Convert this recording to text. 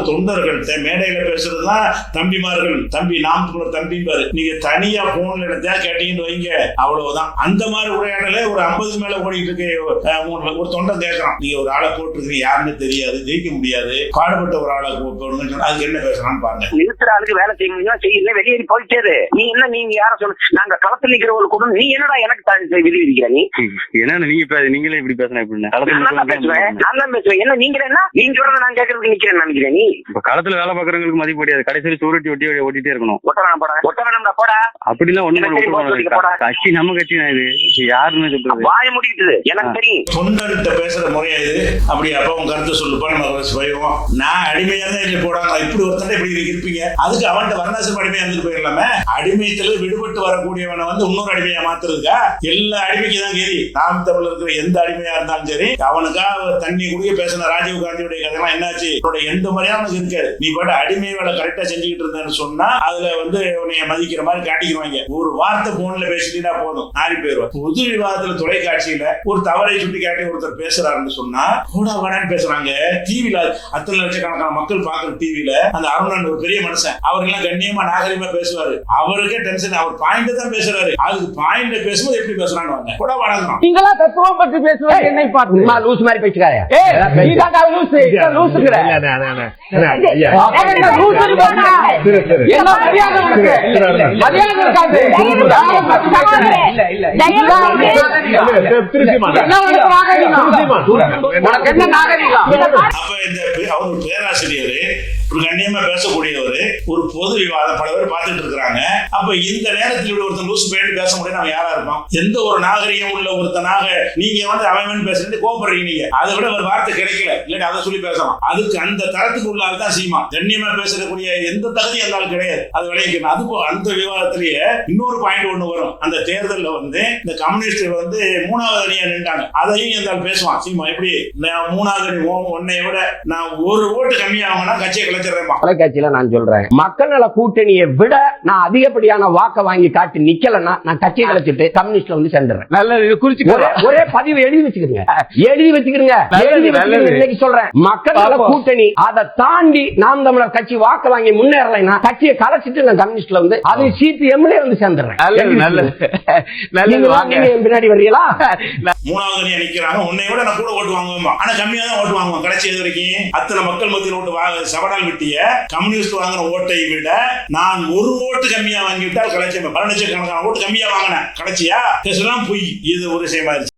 தொண்டர்கள்ட்ட மேடையில பேசுறதுதான் தம்பிமார்கள், தம்பி நாம் தம்பி பாரு, நீங்க தனியா போன்ல எடுத்தா கேட்டீங்கன்னு வைங்க, அவ்வளவுதான். அந்த மாதிரி உரையாடல ஒரு 50 மேல ஓடிட்டு இருக்கு. ஒரு தொண்டன் கேட்கறான், நீங்க ஒரு ஆளை போட்டுருக்கீங்க, யாருன்னு தெரியாது, ஜெயிக்க முடியாது, பாடுபட்ட ஒரு ஆளை போடுங்க, அதுக்கு என்ன பேசுறான்னு பாருங்க. இருக்கிற ஆளுக்கு வேலை செய்யுங்க, செய்யல வெளியேறி போயிட்டே. நீங்க யார சொல்ல, நாங்க களத்தில் நிக்கிறவங்களுக்கு கூட நீ என்னடா எனக்கு விதி விதிக்கிற? நீ என்ன நீங்களே இப்படி பேசுறேன் எப்படின்னா நான் தான் பேசுவேன். என்ன நீங்க என்ன நீங்க சொல்றத நான் கேட்கறதுக்கு நிக்கிறேன்னு நினைக்கிறேன். நீ களத்துல வேலை பாக்குறவங்களுக்கு மதிப்பு கிடையாது, கடைசியில் சூரட்டி ஒட்டி ஓட்டிட்டே இருக்கணும். போடா அப்படிலாம் ஒண்ணு கட்சி நம்ம கட்சி தான், இது யாருன்னு சொல்றது வாய முடியுது எனக்கு தெரியும். தொண்டர்கிட்ட பேசுற முறையா இது. அப்படி அப்ப உங்க கருத்தை சொல்லுப்பா, நம்ம பயிரும். நான் அடிமையா தான் இல்லை போடாங்க, இப்படி ஒருத்தன் இப்படி இருப்பீங்க, அதுக்கு அவன்கிட்ட வர்ணாசிரம அடிமையா இருந்து போயிடலாமே. அடிமையத்துல விடுபட்டு வரக்கூடியவனை இன்னொரு அடிமையா மாத்துறதுக்கா? எல்லா அடிமைக்கு தான் கேரி. நாம் தமிழ் இருக்கிற எந்த அடிமையா இருந்தாலும் சரி, அவனுக்காக தண்ணி குடிக்க பேசின ராஜீவ் காந்தியுடைய கதைலாம் என்னாச்சு? எந்த மாதிரியா அவனுக்கு இருக்காது. நீ பாட்டு அடிமை வேலை கரெக்டா செஞ்சுக்கிட்டு இருந்தேன்னு சொன்னா அதுல உன்னைய மதிக்கிற மாதிரி காட்டிக்கிறாங்க. ஒரு வார்த்தை போன்ல பேசிட்டா போதும், நாரி போயிருவான். பொது விவாதத்துல தொலைக்காட்சியில ஒரு தவறை சுட்டி காட்டி ஒருத்தர் பேசுறாருன்னு சொன்னா கூட வேணான்னு பேசுறாங்க. டிவில அத்தனை லட்சக்கணக்கான மக்கள் பாக்குற டிவில அந்த அருணன் ஒரு பெரிய மனுஷன், அவரெல்லாம் கண்ணியமா நாகரிகமா பேசுவாரு. அவருக்கே டென்ஷன், அவர் பாயிண்ட் தான் பேசுறாரு, அதுக்கு பாயிண்ட் பேசும்போது எப்படி பேசுறாங்க கூட வணங்குறோம். நீங்களா தத்துவம் பற்றி பேசுவாங்க, என்னை பார்த்து லூஸ் மாதிரி பேசுறாங்க. பேராசிரியர் ஒரு கண்ணியமா பேசக்கூடியவர், ஒரு பொது விவாதம் பல பேர் பார்த்துட்டு இருக்கிறாங்க. அப்ப இந்த நேரத்தில் ஒருத்தன் லூசு பேட்டு பேச முடியாது, அவன் யாரா இருப்பான்? எந்த ஒரு நாகரிகம் உள்ள ஒருத்தனாக நீங்க அவன் பேசுறது கோபப்படுறீங்க. நீங்க அதை விட ஒரு வார்த்தை கிடைக்கல, இல்லாட்டி அதை சொல்லி பேசலாம். அதுக்கு அந்த தரத்துக்கு உள்ள ஆள் தான் சீமா. கண்ணியமா பேசக்கூடிய எந்த தகுதி அந்த ஆள் கிடையாது, அது விளைவிக்கணும். அது அந்த விவாதத்திலேயே இன்னொரு பாயிண்ட் ஒண்ணு வரும். அந்த தேர்தலில் இந்த கம்யூனிஸ்ட் 3வது அணியா நின்றாங்க, அதையும் இந்த ஆள் பேசுவான் சீமா. எப்படி நான் 3வது அணி உன்னை விட நான் ஒரு ஓட்டு கம்மியாகும்னா கட்சியை தொலைக்காட்சியில நான் சொல்றேன், மக்கள் நல கூட்டணியை விட நான் அதிகப்படியான வாக்க வாங்கி காட்டி நிக்கலன்னா நான் கட்சியை கலைச்சிட்டு கம்யூனிஸ்ட்ல சேர்ந்துறேன். நல்லது, ஒரே பதிவு எழுதி வச்சுக்கிறீங்க, இன்னைக்கு சொல்றேன், மக்கள் நல கூட்டணி அதை தாண்டி நாம் தமிழர் கட்சி வாக்க வாங்கி முன்னேறலைன்னா கட்சியை கலைச்சிட்டு நான் கம்யூனிஸ்ட்ல அது சிபிஎம்ல சேர்ந்துறேன். பின்னாடி வரீங்களா? 3வது அணி அணிக்கிறாங்க, உன்னை விட நான் கூட ஓட்டு வாங்குவேன், ஆனா கம்மியா தான் ஓட்டு வாங்குவேன். கடைசி இது வரைக்கும் அத்தனை மக்கள் மத்தியில் ஓட்டு சவடால் விட்டிய கம்யூனிஸ்ட் வாங்குற ஓட்டை விட நான் ஒரு ஓட்டு கம்மியா வாங்கிவிட்டால் கலைச்சேன். 10 லட்சக்கணக்கான ஓட்டு கம்மியா வாங்கினேன், கடைசியா பேசலாம் பொய். இது ஒரு விஷயமா